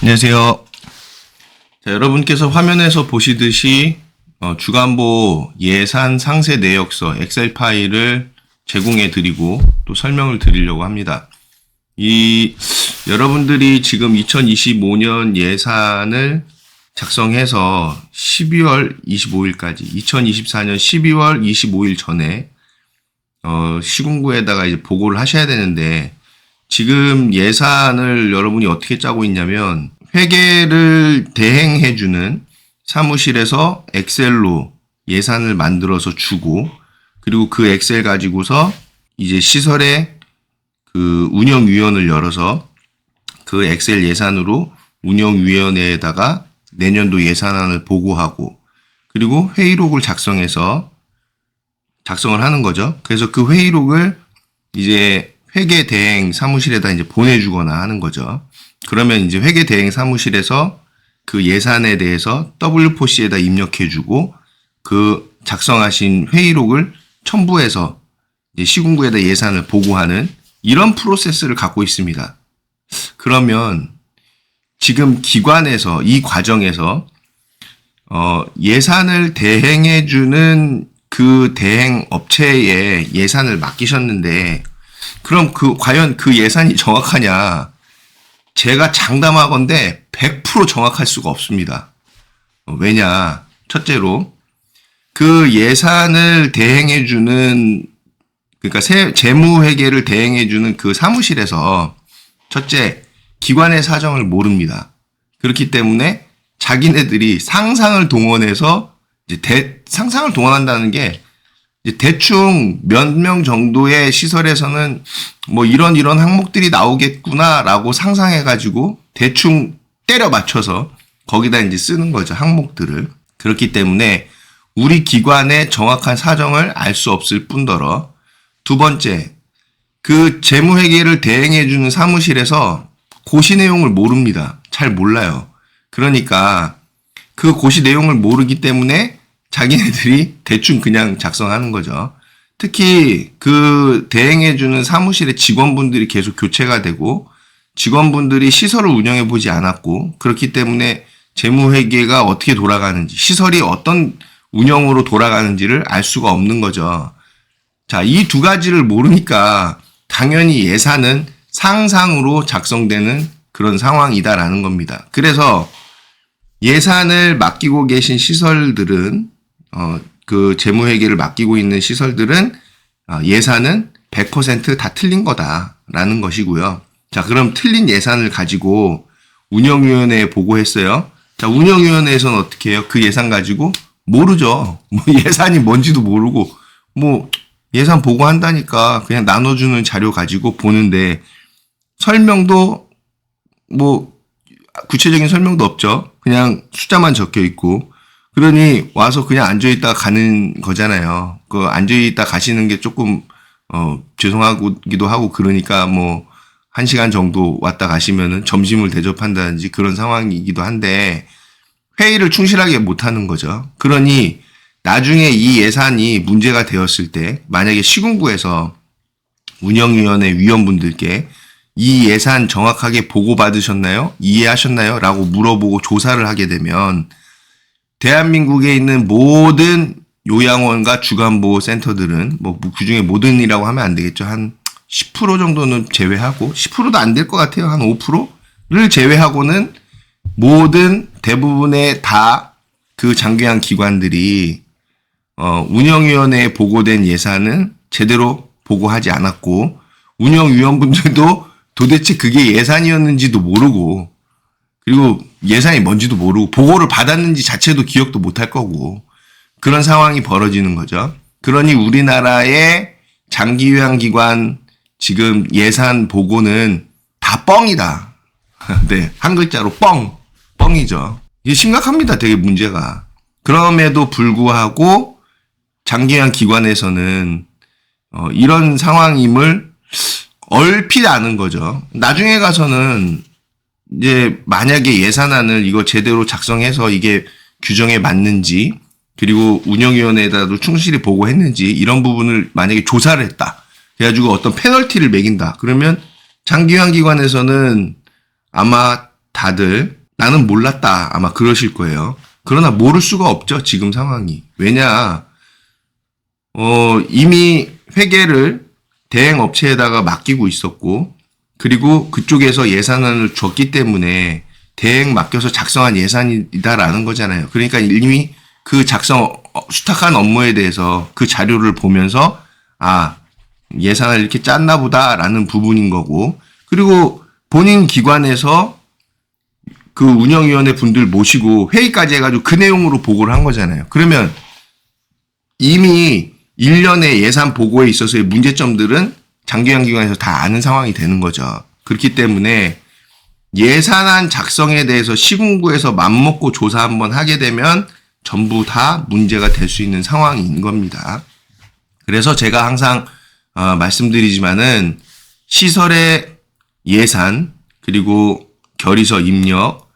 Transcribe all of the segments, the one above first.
안녕하세요. 자, 여러분께서 화면에서 보시듯이 주간보 예산 상세 내역서 엑셀 파일을 제공해 드리고 또 설명을 드리려고 합니다. 여러분들이 지금 2025년 예산을 작성해서 12월 25일까지 2024년 12월 25일 전에 시군구에다가 이제 보고를 하셔야 되는데, 지금 예산을 여러분이 어떻게 짜고 있냐면 회계를 대행해주는 사무실에서 엑셀로 예산을 만들어서 주고, 그리고 그 엑셀 가지고서 이제 시설의 그 운영위원을 열어서 그 엑셀 예산으로 운영위원회에다가 내년도 예산안을 보고하고, 그리고 회의록을 작성해서 작성을 하는 거죠. 그래서 그 회의록을 이제 회계 대행 사무실에다 이제 보내주거나 하는 거죠. 그러면 이제 회계 대행 사무실에서 그 예산에 대해서 W4C에다 입력해주고, 그 작성하신 회의록을 첨부해서 이제 시군구에다 예산을 보고하는 이런 프로세스를 갖고 있습니다. 그러면 지금 기관에서 이 과정에서 예산을 대행해주는 그 대행 업체에 예산을 맡기셨는데, 그럼 과연 그 예산이 정확하냐? 제가 장담하건대 100% 정확할 수가 없습니다. 왜냐? 첫째로, 그 예산을 대행해주는, 그러니까 재무회계를 대행해주는 그 사무실에서 첫째, 기관의 사정을 모릅니다. 그렇기 때문에 자기네들이 상상을 동원해서 상상을 동원한다는 게, 대충 몇 명 정도의 시설에서는 뭐 이런 항목들이 나오겠구나라고 상상해가지고 대충 때려 맞춰서 거기다 이제 쓰는 거죠, 항목들을. 그렇기 때문에 우리 기관의 정확한 사정을 알 수 없을 뿐더러, 두 번째, 그 재무회계를 대행해주는 사무실에서 고시 내용을 모릅니다. 잘 몰라요. 그러니까 그 고시 내용을 모르기 때문에 자기네들이 대충 그냥 작성하는 거죠. 특히 그 대행해주는 사무실의 직원분들이 계속 교체가 되고, 직원분들이 시설을 운영해 보지 않았고, 그렇기 때문에 재무회계가 어떻게 돌아가는지, 시설이 어떤 운영으로 돌아가는지를 알 수가 없는 거죠. 자, 이 두 가지를 모르니까 당연히 예산은 상상으로 작성되는 그런 상황이다라는 겁니다. 그래서 예산을 맡기고 계신 시설들은, 그 재무회계를 맡기고 있는 시설들은 예산은 100% 다 틀린 거다라는 것이고요. 자, 그럼 틀린 예산을 가지고 운영위원회에 보고했어요. 자, 운영위원회에서는 어떻게 해요? 그 예산 가지고 모르죠. 뭐 예산이 뭔지도 모르고, 뭐 예산 보고한다니까 그냥 나눠주는 자료 가지고 보는데, 설명도 뭐 구체적인 설명도 없죠. 그냥 숫자만 적혀 있고, 그러니 와서 그냥 앉아있다가 가는 거잖아요. 그 앉아있다 가시는 게 조금 죄송하기도 하고, 그러니까 뭐 1시간 정도 왔다 가시면은 점심을 대접한다든지 그런 상황이기도 한데, 회의를 충실하게 못하는 거죠. 그러니 나중에 이 예산이 문제가 되었을 때, 만약에 시군구에서 운영위원회 위원분들께 이 예산 정확하게 보고받으셨나요? 이해하셨나요? 라고 물어보고 조사를 하게 되면, 대한민국에 있는 모든 요양원과 주간보호센터들은, 뭐 그중에 모든이라고 하면 안 되겠죠. 한 10% 정도는 제외하고, 10%도 안 될 것 같아요. 한 5%를 제외하고는 모든 대부분의 다 그 장기한 기관들이 운영위원회에 보고된 예산은 제대로 보고하지 않았고, 운영위원분들도 도대체 그게 예산이었는지도 모르고, 그리고 예산이 뭔지도 모르고, 보고를 받았는지 자체도 기억도 못할 거고, 그런 상황이 벌어지는 거죠. 그러니 우리나라의 장기요양기관 지금 예산 보고는 다 뻥이다. 네, 한 글자로 뻥이죠. 이게 심각합니다, 되게 문제가. 그럼에도 불구하고 장기요양기관에서는 이런 상황임을 얼핏 아는 거죠. 나중에 가서는 이제 만약에 예산안을 이거 제대로 작성해서 이게 규정에 맞는지, 그리고 운영위원회에다도 충실히 보고했는지, 이런 부분을 만약에 조사를 했다. 그래가지고 어떤 페널티를 매긴다. 그러면 장기요양기관에서는 아마 다들 나는 몰랐다 아마 그러실 거예요. 그러나 모를 수가 없죠. 지금 상황이. 왜냐 이미 회계를 대행업체에다가 맡기고 있었고 그리고 그쪽에서 예산안을 줬기 때문에 대행 맡겨서 작성한 예산이다라는 거잖아요. 그러니까 이미 그 수탁한 업무에 대해서 그 자료를 보면서 예산을 이렇게 짰나 보다라는 부분인 거고 그리고 본인 기관에서 그 운영위원회 분들 모시고 회의까지 해가지고 그 내용으로 보고를 한 거잖아요. 그러면 이미 1년의 예산 보고에 있어서의 문제점들은 장기관 기관에서 다 아는 상황이 되는 거죠. 그렇기 때문에 예산안 작성에 대해서 시군구에서 맘먹고 조사 한번 하게 되면 전부 다 문제가 될 수 있는 상황인 겁니다. 그래서 제가 항상 말씀드리지만은 시설의 예산 그리고 결의서 입력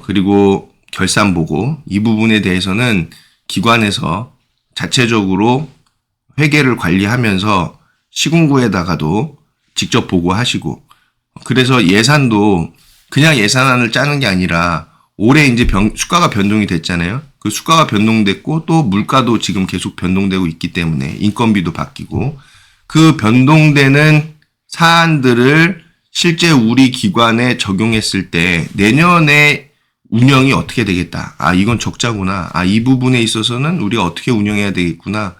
그리고 결산 보고 이 부분에 대해서는 기관에서 자체적으로 회계를 관리하면서 시군구에다가도 직접 보고하시고 그래서 예산도 그냥 예산안을 짜는 게 아니라 올해 이제 수가가 변동이 됐잖아요. 그 수가가 변동됐고 또 물가도 지금 계속 변동되고 있기 때문에 인건비도 바뀌고 그 변동되는 사안들을 실제 우리 기관에 적용했을 때 내년에 운영이 어떻게 되겠다. 이건 적자구나. 이 부분에 있어서는 우리가 어떻게 운영해야 되겠구나.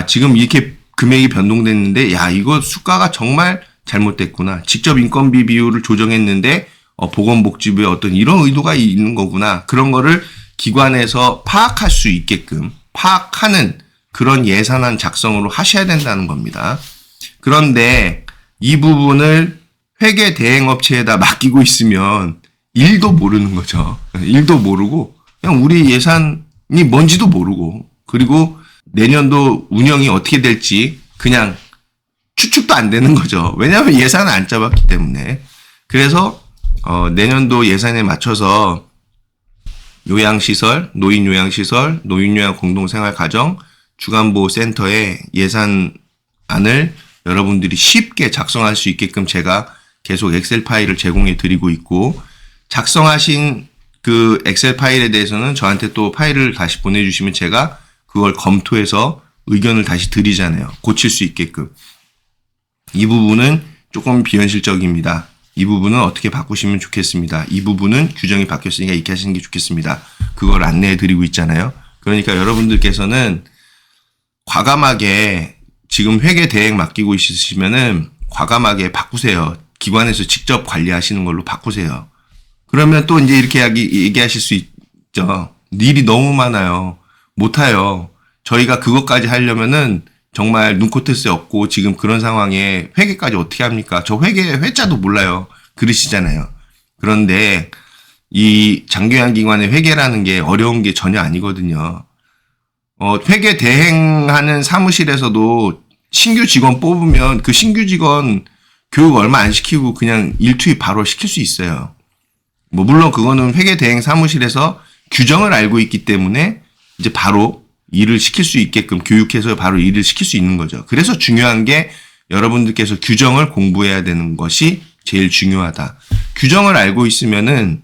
지금 이렇게 금액이 변동됐는데 이거 수가가 정말 잘못됐구나. 직접 인건비 비율을 조정했는데 보건복지부의 어떤 이런 의도가 있는 거구나. 그런 거를 기관에서 파악할 수 있게끔 파악하는 그런 예산안 작성으로 하셔야 된다는 겁니다. 그런데 이 부분을 회계 대행업체에다 맡기고 있으면 일도 모르는 거죠. 일도 모르고 그냥 우리 예산이 뭔지도 모르고 그리고 내년도 운영이 어떻게 될지 그냥 추측도 안 되는 거죠. 왜냐하면 예산을 안 짜봤기 때문에. 그래서 내년도 예산에 맞춰서 요양시설, 노인요양시설, 노인요양 공동생활가정, 주간보호센터의 예산안을 여러분들이 쉽게 작성할 수 있게끔 제가 계속 엑셀 파일을 제공해 드리고 있고 작성하신 그 엑셀 파일에 대해서는 저한테 또 파일을 다시 보내주시면 제가 그걸 검토해서 의견을 다시 드리잖아요. 고칠 수 있게끔. 이 부분은 조금 비현실적입니다. 이 부분은 어떻게 바꾸시면 좋겠습니다. 이 부분은 규정이 바뀌었으니까 이렇게 하시는 게 좋겠습니다. 그걸 안내해 드리고 있잖아요. 그러니까 여러분들께서는 과감하게 지금 회계 대행 맡기고 있으시면은 과감하게 바꾸세요. 기관에서 직접 관리하시는 걸로 바꾸세요. 그러면 또 이제 이렇게 얘기하실 수 있죠. 일이 너무 많아요. 못해요. 저희가 그것까지 하려면은 정말 눈코 뜰 새 없고 지금 그런 상황에 회계까지 어떻게 합니까? 저 회자도 몰라요. 그러시잖아요. 그런데 이 장기관 기관의 회계라는 게 어려운 게 전혀 아니거든요. 회계 대행하는 사무실에서도 신규 직원 뽑으면 그 신규 직원 교육 얼마 안 시키고 그냥 일투입 바로 시킬 수 있어요. 물론 그거는 회계 대행 사무실에서 규정을 알고 있기 때문에 이제 바로 일을 시킬 수 있게끔 교육해서 바로 일을 시킬 수 있는 거죠. 그래서 중요한 게 여러분들께서 규정을 공부해야 되는 것이 제일 중요하다. 규정을 알고 있으면은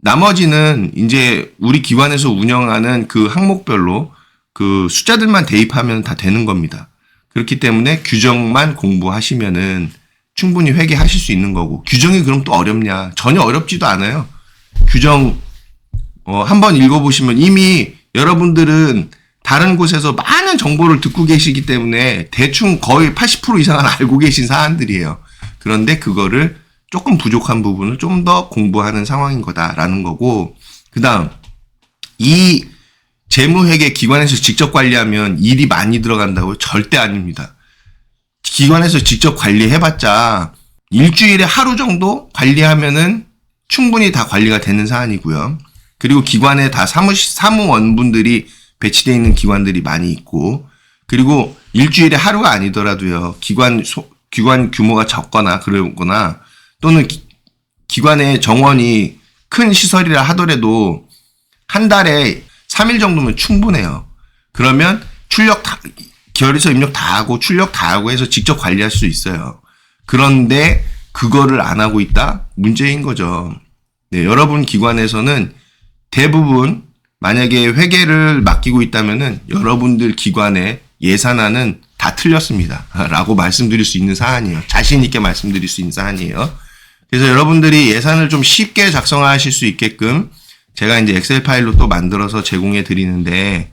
나머지는 이제 우리 기관에서 운영하는 그 항목별로 그 숫자들만 대입하면 다 되는 겁니다. 그렇기 때문에 규정만 공부하시면은 충분히 회계하실 수 있는 거고 규정이 그럼 또 어렵냐? 전혀 어렵지도 않아요. 규정 한번 읽어보시면 이미 여러분들은 다른 곳에서 많은 정보를 듣고 계시기 때문에 대충 거의 80% 이상은 알고 계신 사안들이에요. 그런데 그거를 조금 부족한 부분을 좀 더 공부하는 상황인 거다라는 거고 그 다음 이 재무회계 기관에서 직접 관리하면 일이 많이 들어간다고요? 절대 아닙니다. 기관에서 직접 관리해봤자 일주일에 하루 정도 관리하면은 충분히 다 관리가 되는 사안이고요. 그리고 기관에 다 사무원분들이 배치되어 있는 기관들이 많이 있고 그리고 일주일에 하루가 아니더라도요. 기관 규모가 적거나 그러거나 또는 기관의 정원이 큰 시설이라 하더라도 한 달에 3일 정도면 충분해요. 그러면 결의서 입력 다 하고 출력 다 하고 해서 직접 관리할 수 있어요. 그런데 그거를 안 하고 있다? 문제인 거죠. 네, 여러분 기관에서는 대부분 만약에 회계를 맡기고 있다면은 여러분들 기관의 예산안은 다 틀렸습니다. 라고 말씀드릴 수 있는 사안이에요. 자신 있게 말씀드릴 수 있는 사안이에요. 그래서 여러분들이 예산을 좀 쉽게 작성하실 수 있게끔 제가 이제 엑셀 파일로 또 만들어서 제공해 드리는데,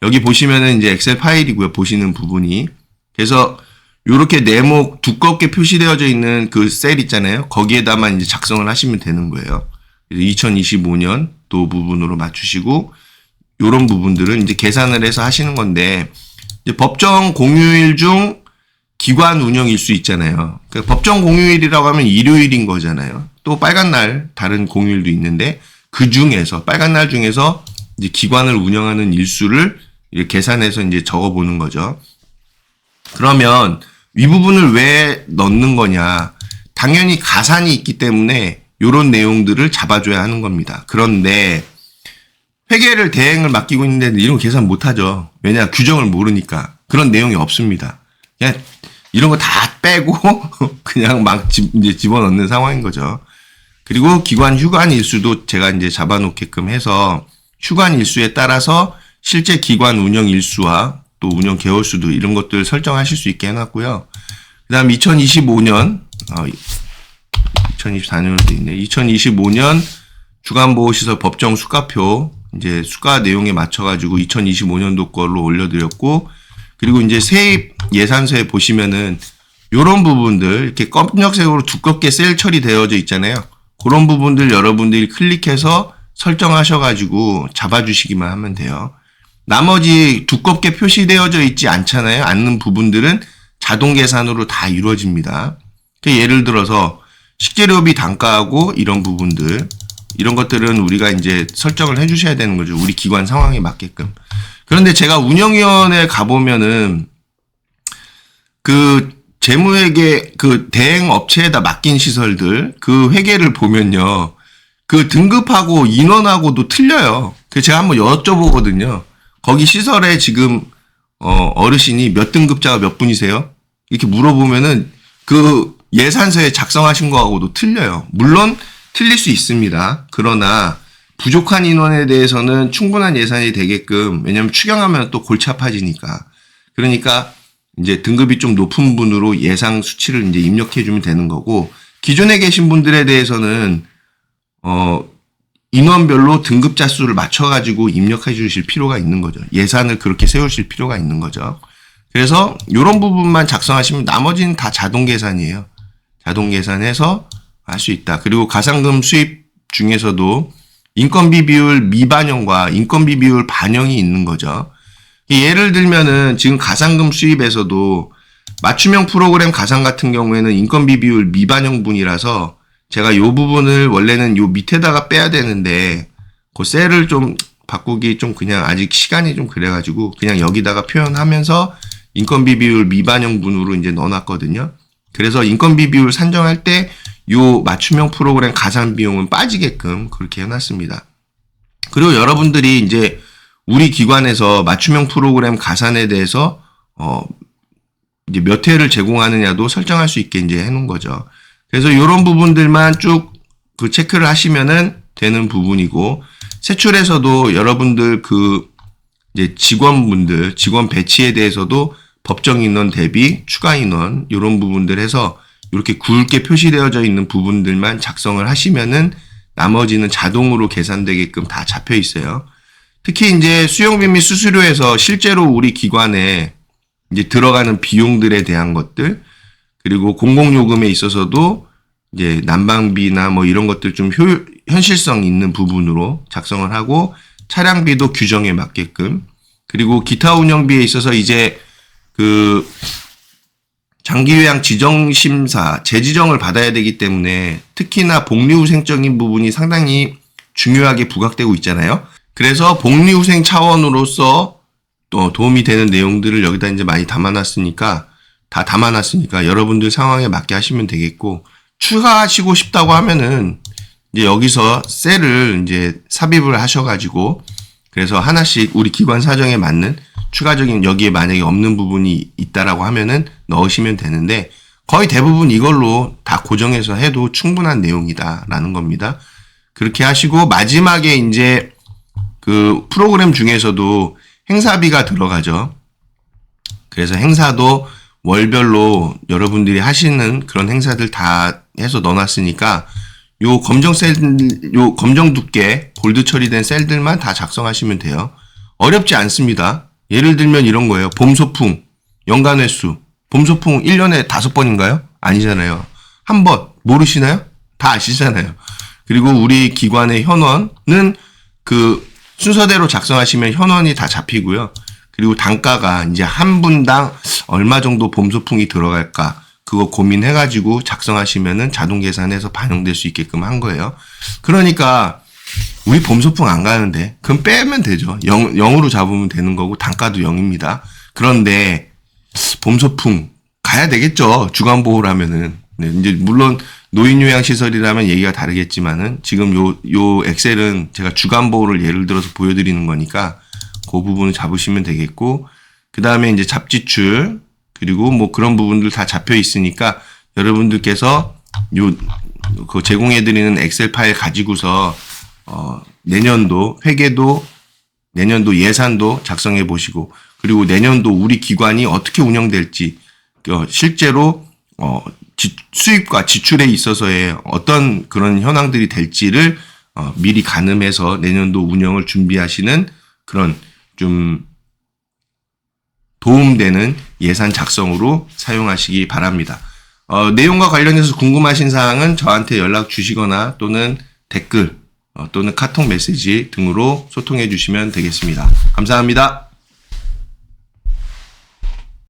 여기 보시면은 이제 엑셀 파일이고요. 보시는 부분이. 그래서 요렇게 네모 두껍게 표시되어져 있는 그 셀 있잖아요. 거기에다만 이제 작성을 하시면 되는 거예요. 2025년 도 부분으로 맞추시고, 요런 부분들은 이제 계산을 해서 하시는 건데, 이제 법정 공휴일 중 기관 운영일 수 있잖아요. 그러니까 법정 공휴일이라고 하면 일요일인 거잖아요. 또 빨간 날 다른 공휴일도 있는데, 그 중에서 빨간 날 중에서 이제 기관을 운영하는 일수를 이제 계산해서 이제 적어보는 거죠. 그러면 이 부분을 왜 넣는 거냐? 당연히 가산이 있기 때문에 이런 내용들을 잡아줘야 하는 겁니다. 그런데 회계를 대행을 맡기고 있는데 이런 거 계산 못하죠. 왜냐? 규정을 모르니까. 그런 내용이 없습니다. 그냥 이런 거 다 빼고 그냥 막 이제 집어넣는 상황인 거죠. 그리고 기관 휴관 일수도 제가 이제 잡아놓게끔 해서 휴관 일수에 따라서 실제 기관 운영 일수와 또 운영 개월수도 이런 것들 설정하실 수 있게 해놨고요. 그 다음 2025년, 2024년도 있네. 2025년 주간보호시설 법정 수가표, 이제 수가 내용에 맞춰가지고 2025년도 걸로 올려드렸고, 그리고 이제 세입 예산서에 보시면은 요런 부분들 이렇게 검정색으로 두껍게 셀 처리되어져 있잖아요. 그런 부분들 여러분들이 클릭해서 설정하셔가지고 잡아주시기만 하면 돼요. 나머지 두껍게 표시되어져 있지 않잖아요. 않는 부분들은 자동 계산으로 다 이루어집니다. 예를 들어서 식재료비 단가하고 이런 부분들, 이런 것들은 우리가 이제 설정을 해주셔야 되는 거죠. 우리 기관 상황에 맞게끔. 그런데 제가 운영위원회에 가보면은 그 재무회계 그 대행 업체에다 맡긴 시설들 그 회계를 보면요. 그 등급하고 인원하고도 틀려요. 그래서 제가 한번 여쭤보거든요. 거기 시설에 지금 어르신이 몇 등급자가 몇 분이세요? 이렇게 물어보면은 그 예산서에 작성하신 거하고도 틀려요. 물론 틀릴 수 있습니다. 그러나 부족한 인원에 대해서는 충분한 예산이 되게끔, 왜냐면 추경하면 또 골치 아파지니까. 그러니까 이제 등급이 좀 높은 분으로 예상 수치를 이제 입력해 주면 되는 거고, 기존에 계신 분들에 대해서는 인원별로 등급자 수를 맞춰가지고 입력해 주실 필요가 있는 거죠. 예산을 그렇게 세우실 필요가 있는 거죠. 그래서 이런 부분만 작성하시면 나머지는 다 자동 계산이에요. 자동 계산해서 할 수 있다. 그리고 가상금 수입 중에서도 인건비 비율 미반영과 인건비 비율 반영이 있는 거죠. 예를 들면은 지금 가상금 수입에서도 맞춤형 프로그램 가상 같은 경우에는 인건비 비율 미반영분이라서 제가 이 부분을 원래는 요 밑에다가 빼야 되는데 그 셀을 좀 바꾸기 좀 그냥 아직 시간이 좀 그래가지고 그냥 여기다가 표현하면서 인건비 비율 미반영분으로 이제 넣어놨거든요. 그래서 인건비 비율 산정할 때 요 맞춤형 프로그램 가산 비용은 빠지게끔 그렇게 해놨습니다. 그리고 여러분들이 이제 우리 기관에서 맞춤형 프로그램 가산에 대해서 이제 몇 회를 제공하느냐도 설정할 수 있게 이제 해놓은 거죠. 그래서 이런 부분들만 쭉 그 체크를 하시면은 되는 부분이고, 세출에서도 여러분들 그 이제 직원분들 직원 배치에 대해서도 법정 인원 대비 추가 인원 이런 부분들 해서 이렇게 굵게 표시되어져 있는 부분들만 작성을 하시면은 나머지는 자동으로 계산되게끔 다 잡혀 있어요. 특히 이제 수용비 및 수수료에서 실제로 우리 기관에 이제 들어가는 비용들에 대한 것들, 그리고 공공요금에 있어서도 이제 난방비나 뭐 이런 것들 좀 현실성 있는 부분으로 작성을 하고, 차량비도 규정에 맞게끔, 그리고 기타 운영비에 있어서 이제 그 장기요양 지정심사, 재지정을 받아야 되기 때문에 특히나 복리후생적인 부분이 상당히 중요하게 부각되고 있잖아요. 그래서 복리후생 차원으로서 또 도움이 되는 내용들을 여기다 이제 많이 담아놨으니까 여러분들 상황에 맞게 하시면 되겠고, 추가하시고 싶다고 하면은 이제 여기서 셀을 이제 삽입을 하셔가지고, 그래서 하나씩 우리 기관 사정에 맞는 추가적인 여기에 만약에 없는 부분이 있다라고 하면은 넣으시면 되는데, 거의 대부분 이걸로 다 고정해서 해도 충분한 내용이다라는 겁니다. 그렇게 하시고 마지막에 이제 그 프로그램 중에서도 행사비가 들어가죠. 그래서 행사도 월별로 여러분들이 하시는 그런 행사들 다 해서 넣어놨으니까 요 검정 두께 골드 처리된 셀들만 다 작성하시면 돼요. 어렵지 않습니다. 예를 들면 이런 거예요. 봄소풍 연간 횟수. 봄소풍 1년에 5번인가요? 아니잖아요. 한 번. 모르시나요? 다 아시잖아요. 그리고 우리 기관의 현원은 그 순서대로 작성하시면 현원이 다 잡히고요. 그리고 단가가 이제 한 분당 얼마 정도 봄소풍이 들어갈까 그거 고민해가지고 작성하시면은 자동 계산해서 반영될 수 있게끔 한 거예요. 그러니까 우리 봄소풍 안 가는데 그럼 빼면 되죠. 0으로 잡으면 되는 거고 단가도 0입니다. 그런데 봄소풍 가야 되겠죠. 주간보호라면은. 네, 이제 물론 노인요양시설이라면 얘기가 다르겠지만은 지금 요 엑셀은 제가 주간보호를 예를 들어서 보여드리는 거니까 그 부분을 잡으시면 되겠고, 그 다음에 이제 잡지출, 그리고 뭐 그런 부분들 다 잡혀 있으니까 여러분들께서 그 제공해드리는 엑셀 파일 가지고서, 내년도 회계도, 내년도 예산도 작성해 보시고, 그리고 내년도 우리 기관이 어떻게 운영될지, 실제로, 수입과 지출에 있어서의 어떤 그런 현황들이 될지를, 미리 가늠해서 내년도 운영을 준비하시는 그런 좀 도움되는 예산 작성으로 사용하시기 바랍니다. 내용과 관련해서 궁금하신 사항은 저한테 연락 주시거나 또는 댓글 또는 카톡 메시지 등으로 소통해 주시면 되겠습니다. 감사합니다.